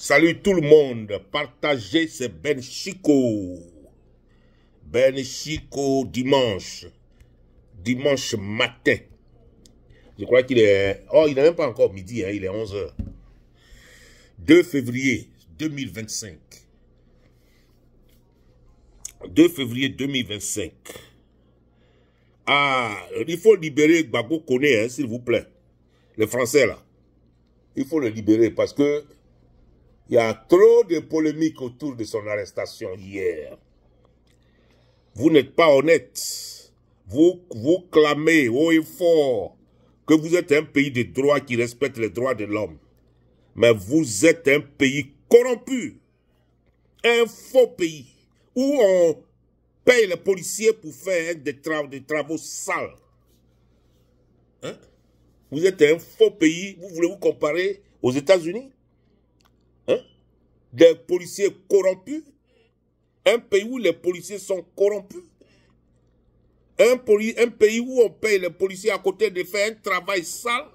Salut tout le monde, partagez, c'est Ben Chico. Ben Chico dimanche matin. Je crois qu'il est... Oh, il n'est même pas encore midi, hein, il est 11 h. 2 février 2025. 2 février 2025. Ah, il faut libérer Gbagbo Koné, hein, s'il vous plaît. Les Français, là. Il faut le libérer parce que il y a trop de polémiques autour de son arrestation hier. Vous n'êtes pas honnête. Vous clamez haut et fort que vous êtes un pays de droit qui respecte les droits de l'homme. Mais vous êtes un pays corrompu. Un faux pays où on paye les policiers pour faire des travaux sales. Hein? Vous êtes un faux pays. Vous voulez vous comparer aux États-Unis? Hein? Des policiers corrompus? Un pays où les policiers sont corrompus? Un pays où on paye les policiers à côté de faire un travail sale?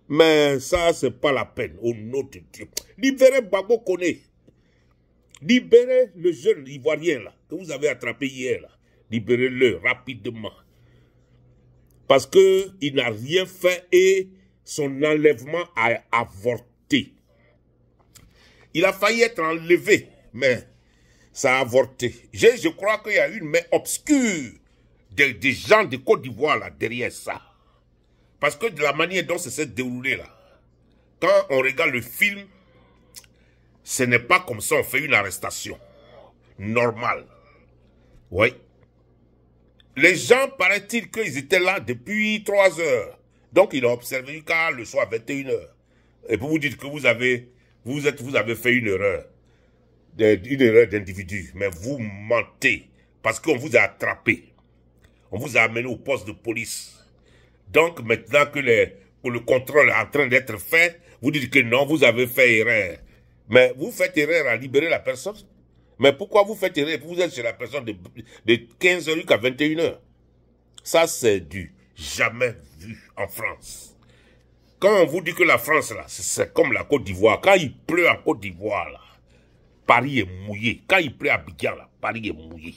Mais ça, c'est pas la peine, au nom de Dieu. Libérez Gbagbo Koné. Libérez le jeune Ivoirien là, que vous avez attrapé hier là. Libérez-le rapidement. Parce qu'il n'a rien fait et son enlèvement a avorté. Il a failli être enlevé, mais ça a avorté. Je crois qu'il y a une main obscure des gens de Côte d'Ivoire là derrière ça. Parce que de la manière dont ça s'est déroulé là, quand on regarde le film, ce n'est pas comme ça on fait une arrestation normale. Oui. Les gens, paraît-il qu'ils étaient là depuis 3 heures. Donc ils ont observé jusqu'à le soir 21 h. Et puis vous dites que vous avez fait une erreur d'individu. Mais vous mentez. Parce qu'on vous a attrapé. On vous a amené au poste de police. Donc maintenant que le contrôle est en train d'être fait, vous dites que non, vous avez fait erreur. Mais vous faites erreur à libérer la personne. Mais pourquoi vous faites erreur? Vous êtes chez la personne de 15 h jusqu'à 21 h. Ça, c'est du jamais vu en France. Quand on vous dit que la France, là, c'est comme la Côte d'Ivoire. Quand il pleut en Côte d'Ivoire, là, Paris est mouillé. Quand il pleut à Abidjan, là, Paris est mouillé.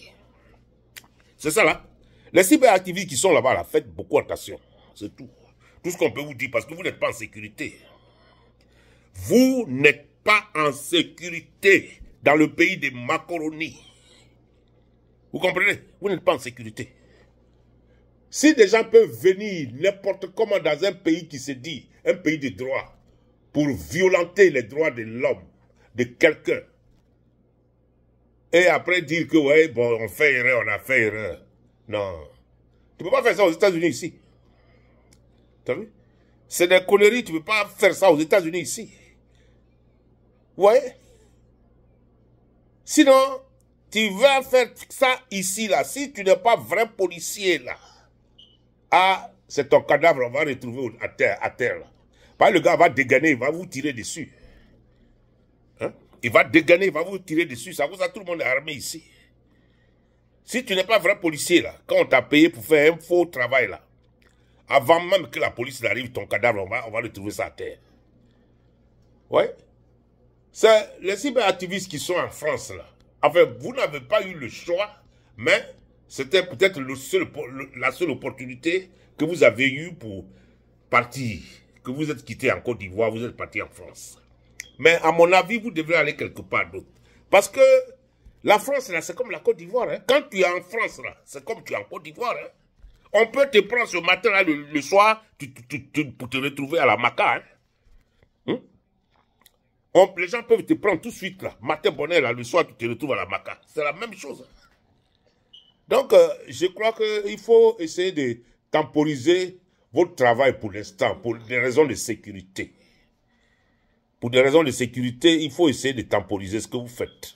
C'est ça, là. Les cyberactivistes qui sont là-bas, là, faites beaucoup attention. C'est tout. Tout ce qu'on peut vous dire, parce que vous n'êtes pas en sécurité. Vous n'êtes pas en sécurité dans le pays des macaronis. Vous comprenez? Vous n'êtes pas en sécurité. Si des gens peuvent venir n'importe comment dans un pays qui se dit un pays de droit pour violenter les droits de l'homme, de quelqu'un, et après dire que ouais, bon, on fait erreur, on a fait erreur. Non. Tu ne peux pas faire ça aux États-Unis ici. Tu as vu? C'est des conneries, tu ne peux pas faire ça aux États-Unis ici. Ouais. Sinon, tu vas faire ça ici, là. Si tu n'es pas vrai policier, là. Ah, c'est ton cadavre, on va retrouver à terre, là. Bah, le gars va dégainer, il va vous tirer dessus. Hein? Il va dégainer, il va vous tirer dessus. Ça vous a tout le monde armé ici. Si tu n'es pas vrai policier, là, quand on t'a payé pour faire un faux travail, là, avant même que la police arrive, ton cadavre, on va retrouver ça à terre. Ouais. C'est les cyberactivistes qui sont en France, là. Enfin, vous n'avez pas eu le choix, mais c'était peut-être la seule opportunité que vous avez eue pour partir. Que vous êtes quitté en Côte d'Ivoire, vous êtes parti en France. Mais à mon avis, vous devrez aller quelque part d'autre. Parce que la France, là, c'est comme la Côte d'Ivoire. Hein. Quand tu es en France, là, c'est comme tu es en Côte d'Ivoire. Hein. On peut te prendre ce matin, là, le soir, pour te retrouver à la Maca. Hein. Les gens peuvent te prendre tout de suite, là. Matin bonheur, là, le soir, tu te retrouves à la Maca. C'est la même chose. Donc, je crois qu'il faut essayer de temporiser votre travail pour l'instant, pour des raisons de sécurité. Pour des raisons de sécurité, il faut essayer de temporiser ce que vous faites.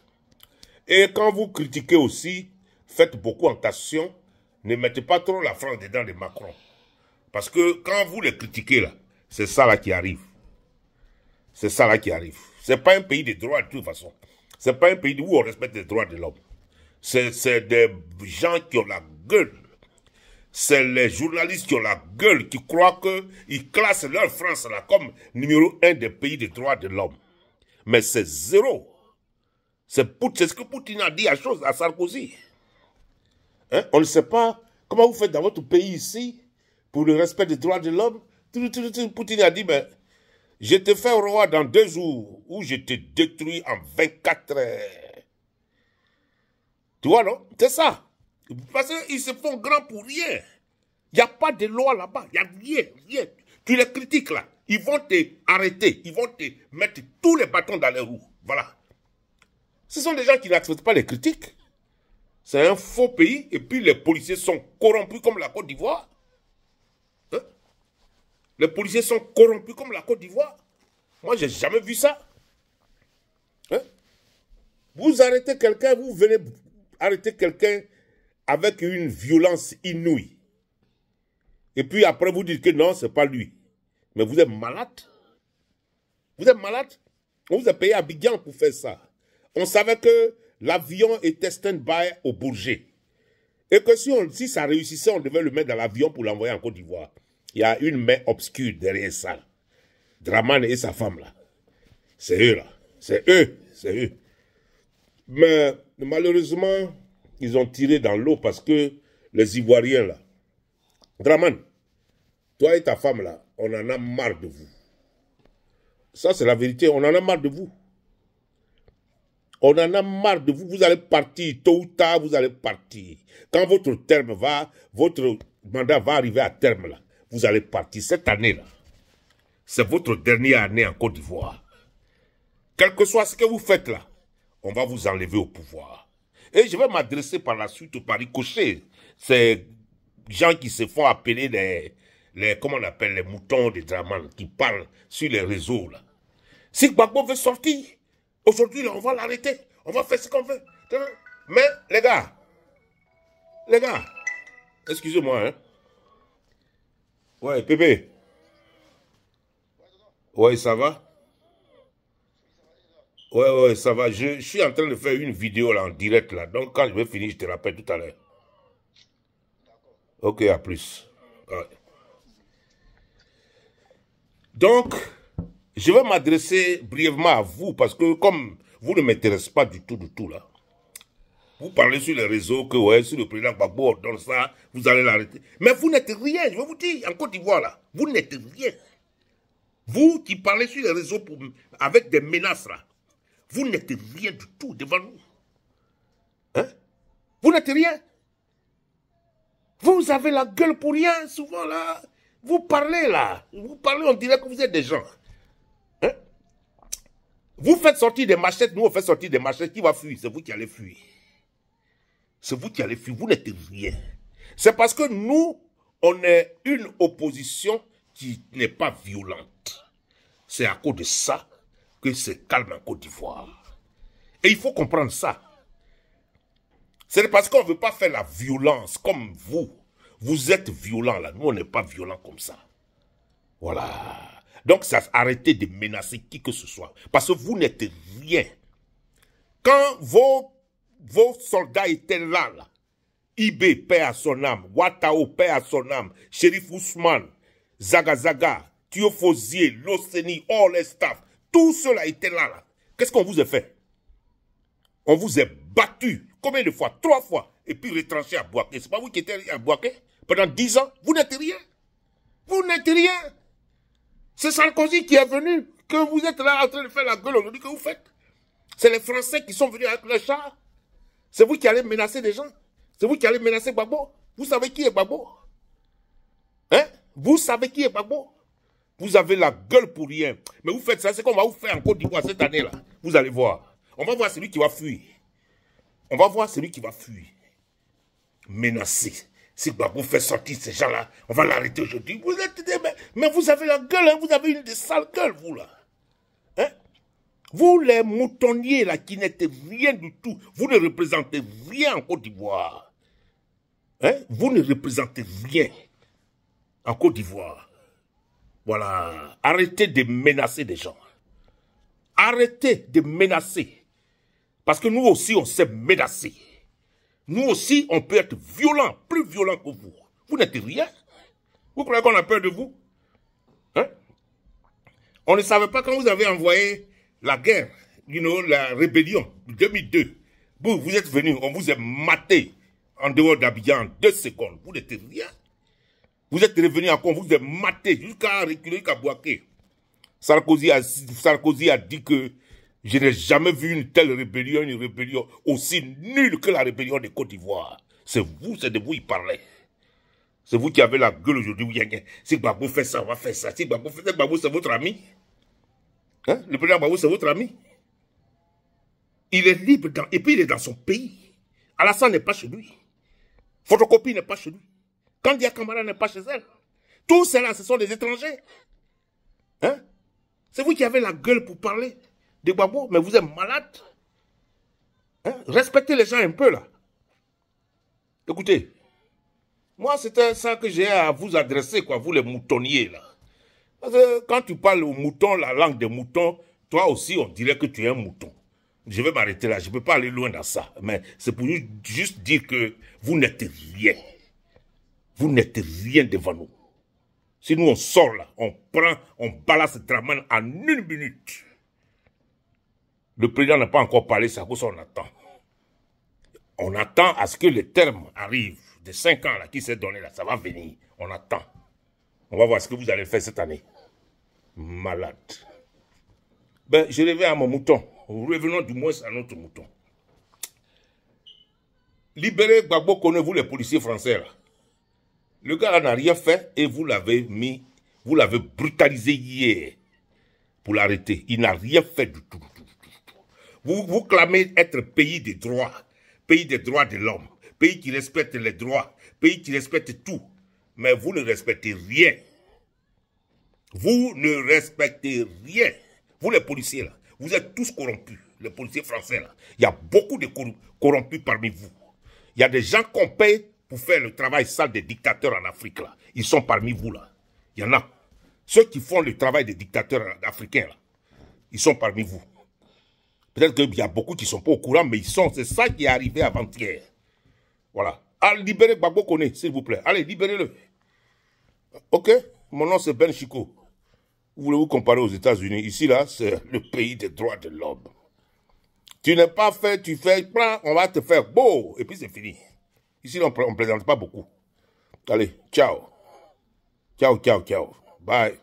Et quand vous critiquez aussi, faites beaucoup attention, ne mettez pas trop la France dedans de Macron. Parce que quand vous les critiquez, là, c'est ça là qui arrive. C'est ça là qui arrive. C'est pas un pays de droit de toute façon. C'est pas un pays où on respecte les droits de l'homme. C'est des gens qui ont la gueule. C'est les journalistes qui ont la gueule, qui croient qu'ils classent leur France là comme numéro 1 des pays des droits de l'homme. Mais c'est zéro. C'est ce que Poutine a dit à Sarkozy. Hein? On ne sait pas comment vous faites dans votre pays ici pour le respect des droits de l'homme. Poutine a dit, mais je te fais roi dans 2 jours ou je te détruis en 24 heures. Tu vois, non? C'est ça. Parce qu'ils se font grands pour rien. Il n'y a pas de loi là-bas. Il n'y a rien. Tu les critiques là. Ils vont te arrêter. Ils vont te mettre tous les bâtons dans les roues. Voilà. Ce sont des gens qui n'acceptent pas les critiques. C'est un faux pays. Et puis les policiers sont corrompus comme la Côte d'Ivoire. Hein? Les policiers sont corrompus comme la Côte d'Ivoire. Moi, j'ai jamais vu ça. Hein? Vous arrêtez quelqu'un, vous venez arrêter quelqu'un avec une violence inouïe. Et puis après, vous dites que non, ce n'est pas lui. Mais vous êtes malade. Vous êtes malade. On vous a payé à Abidjan pour faire ça. On savait que l'avion était stand-by au Bourget. Et que si ça réussissait, on devait le mettre dans l'avion pour l'envoyer en Côte d'Ivoire. Il y a une main obscure derrière ça. Dramane et sa femme là. C'est eux là. C'est eux. C'est eux. Mais malheureusement, ils ont tiré dans l'eau parce que les Ivoiriens là. Dramane, toi et ta femme là, on en a marre de vous. Ça c'est la vérité, on en a marre de vous. On en a marre de vous, vous allez partir, tôt ou tard vous allez partir. Quand votre mandat va arriver à terme là, vous allez partir cette année là. C'est votre dernière année en Côte d'Ivoire. Quel que soit ce que vous faites là, on va vous enlever au pouvoir. Et je vais m'adresser par la suite par ricochet. Ces gens qui se font appeler comment on appelle, les moutons de Dramane, qui parlent sur les réseaux là. Si Gbagbo veut sortir, aujourd'hui on va l'arrêter. On va faire ce qu'on veut. Mais les gars, excusez-moi, hein. Ouais, Pépé. Ouais, ça va? Ouais, ça va. Je suis en train de faire une vidéo là en direct là. Donc quand je vais finir, je te rappelle tout à l'heure. Ok, à plus. Ouais. Donc, je vais m'adresser brièvement à vous parce que comme vous ne m'intéressez pas du tout là. Vous parlez sur les réseaux que ouais, si le président Gbagbo ordonne ça, vous allez l'arrêter. Mais vous n'êtes rien, je vais vous dire, en Côte d'Ivoire là, vous n'êtes rien. Vous qui parlez sur les réseaux avec des menaces là, vous n'êtes rien du tout devant nous. Hein? Vous n'êtes rien. Vous avez la gueule pour rien, souvent là. Vous parlez là. Vous parlez, on dirait que vous êtes des gens. Hein? Vous faites sortir des machettes, nous on fait sortir des machettes. Qui va fuir? C'est vous qui allez fuir. C'est vous qui allez fuir. Vous n'êtes rien. C'est parce que nous, on est une opposition qui n'est pas violente. C'est à cause de ça que c'est calme en Côte d'Ivoire. Et il faut comprendre ça. C'est parce qu'on ne veut pas faire la violence comme vous. Vous êtes violent là. Nous, on n'est pas violent comme ça. Voilà. Donc, ça arrêtez de menacer qui que ce soit. Parce que vous n'êtes rien. Quand vos soldats étaient là, Ibé, paix à son âme, Ouattao, paix à son âme, Shérif Ousmane, Zagazaga, Thiofosier, Loseni, all les staff, tous ceux-là étaient là. Qu'est-ce qu'on vous a fait? On vous a battu. Combien de fois? 3 fois. Et puis retranché à Bouaké. C'est pas vous qui étiez à Bouaké pendant 10 ans? Vous n'êtes rien. Vous n'êtes rien. C'est Sarkozy qui est venu, que vous êtes là en train de faire la gueule aujourd'hui que vous faites. C'est les Français qui sont venus avec le char. C'est vous qui allez menacer des gens. C'est vous qui allez menacer Gbagbo. Vous savez qui est Gbagbo? Hein? Vous savez qui est Gbagbo? Vous avez la gueule pour rien. Mais vous faites ça, c'est qu'on va vous faire en Côte d'Ivoire cette année-là. Vous allez voir. On va voir celui qui va fuir. On va voir celui qui va fuir. Menacé. Si Gbagbo fait sortir ces gens-là, on va l'arrêter aujourd'hui. Vous êtes mais vous avez la gueule, hein? Vous avez une des sales gueules, vous là. Hein? Vous les moutonniers là qui n'êtes rien du tout, vous ne représentez rien en Côte d'Ivoire. Hein? Vous ne représentez rien en Côte d'Ivoire. Voilà. Arrêtez de menacer des gens. Arrêtez de menacer. Parce que nous aussi, on s'est menacé. Nous aussi, on peut être violent, plus violent que vous. Vous n'êtes rien. Vous croyez qu'on a peur de vous? Hein? On ne savait pas quand vous avez envoyé la guerre la rébellion de 2002. Vous êtes venus, on vous a maté en dehors d'Abidjan en 2 secondes. Vous n'êtes rien. Vous êtes revenus encore, on vous a maté jusqu'à reculer, jusqu'à Bouaké. Sarkozy a dit que je n'ai jamais vu une telle rébellion, une rébellion aussi nulle que la rébellion de Côte d'Ivoire. C'est de vous il parlait. C'est vous qui avez la gueule aujourd'hui. Si Gbagbo fait ça, on va faire ça. Si Gbagbo fait ça, Gbagbo c'est votre ami. Hein? Le président Gbagbo c'est votre ami. Il est libre et puis il est dans son pays. Alassane n'est pas chez lui. Photocopie n'est pas chez lui. Kandia Camara n'est pas chez elle. Tous ceux-là, ce sont des étrangers. Hein? C'est vous qui avez la gueule pour parler de Gbagbo, mais vous êtes malade. Hein? Respectez les gens un peu là. Écoutez, moi c'était ça que j'ai à vous adresser, quoi, vous les moutonniers là. Parce que quand tu parles aux moutons, la langue des moutons, toi aussi on dirait que tu es un mouton. Je vais m'arrêter là, je ne peux pas aller loin dans ça. Mais c'est pour juste dire que vous n'êtes rien. Vous n'êtes rien devant nous. Si nous on sort là, on balance Draman en 1 minute. Le président n'a pas encore parlé, c'est à cause qu'on attend. On attend à ce que les termes arrivent. De 5 ans là, qui s'est donné là, ça va venir. On attend. On va voir ce que vous allez faire cette année. Malade. Ben, je reviens à mon mouton. Revenons du moins à notre mouton. Libérez Gbagbo, connaissez-vous les policiers français là. Le gars là n'a rien fait et vous l'avez brutalisé hier pour l'arrêter. Il n'a rien fait du tout. Vous clamez être pays des droits de l'homme, pays qui respecte les droits, pays qui respecte tout. Mais vous ne respectez rien. Vous ne respectez rien. Vous les policiers là, vous êtes tous corrompus, les policiers français là. Il y a beaucoup de corrompus parmi vous. Il y a des gens qu'on paye pour faire le travail sale des dictateurs en Afrique là. Ils sont parmi vous là. Il y en a. Ceux qui font le travail des dictateurs africains là, ils sont parmi vous. Peut-être qu'il y a beaucoup qui ne sont pas au courant, mais c'est ça qui est arrivé avant-hier. Voilà. Allez, libérez Gbagbo Koné, s'il vous plaît. Allez, libérez-le. Ok? Mon nom c'est Ben Chiko. Vous voulez vous comparer aux États-Unis? Ici, là, c'est le pays des droits de l'homme. Tu n'es pas fait, tu fais, on va te faire beau, et puis c'est fini. Ici, on ne plaisante pas beaucoup. Allez, ciao. Ciao, ciao, ciao. Bye.